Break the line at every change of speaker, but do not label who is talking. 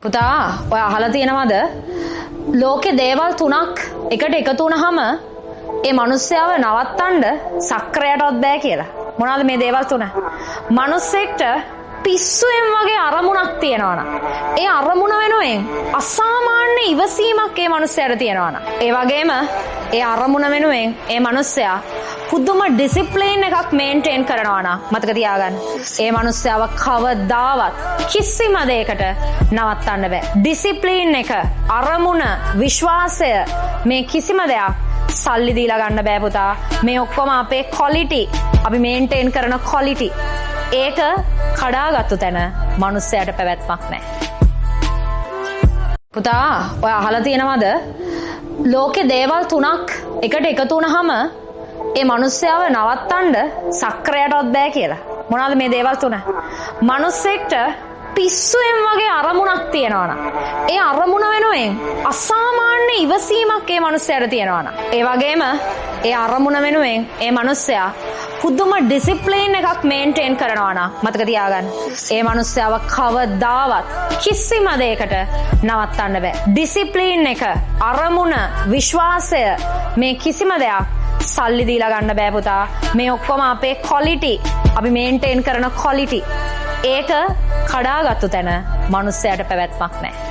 පුතා ඔය අහලා තියෙනවද ලෝකේ දේවල් තුනක් එකට එකතු වුනහම ඒ මිනිස්සයව නවත්තන්න සක්‍රයටවත් බෑ කියලා. මොනවාද මේ දේවල් තුන? මිනිස්සෙක්ට පිස්සුවෙන් වගේ අරමුණක් තියෙනවනම් ඒ අරමුණ වෙනුවෙන් අසාමාන්‍ය ඉවසීමක් ඒ මිනිස්සයාට තියෙනවනම් ඒ වගේම ඒ අරමුණ වෙනුවෙන් ඒ මිනිස්සයා පුදුම ඩිසිප්ලින් එකක් මේන්ටේන් කරනවා නම් මතක තියාගන්න. ඒ මිනිස්සයව කවදාවත් කිසිම දෙයකට නවත්තන්න බෑ. ඩිසිප්ලින් එක, අරමුණ, විශ්වාසය මේ කිසිම දෙයක් සල්ලි දීලා ගන්න බෑ පුතා. මේ ඔක්කොම අපේ ක්වොලිටි, අපි මේන්ටේන් කරන ක්වොලිටි. ඒක කඩාගත්තු තැන මිනිස්සයාට පැවැත්මක් නැහැ. පුතා ඔය අහලා තියෙනවද ලෝකේ දේවල් තුනක් එකට එකතු වුනහම ඒ මිනිස්සයව නවත්තන්න සක්‍රයටවත් බෑ කියලා. මොනවාද මේ දේවල් තුන? මිනිස්සෙක්ට පිස්සුවෙන් වගේ අරමුණක් තියෙනවනම් ඒ අරමුණ වෙනුවෙන් අසාමාන්‍ය ඉවසීමක් ඒ මිනිස්සයාට තියෙනවනම් ඒ වගේම ඒ අරමුණ වෙනුවෙන් ඒ මිනිස්සයා පුදුම ඩිසිප්ලින් එකක් මේන්ටේන් කරනවා නම් මතක තියාගන්න. ඒ මිනිස්සයව කවදාවත් කිසිම දෙයකට නවත්තන්න බෑ. ඩිසිප්ලින් එක, අරමුණ, විශ්වාසය මේ කිසිම දෙයක් සල්ලි දීලා ගන්න බෑ පුතා. මේ ඔක්කොම අපේ ක්වොලිටි, අපි මේන්ටේන් කරන ක්වොලිටි. ඒක කඩාගත්තු තැන මිනිස්සයාට පැවැත්මක් නැහැ.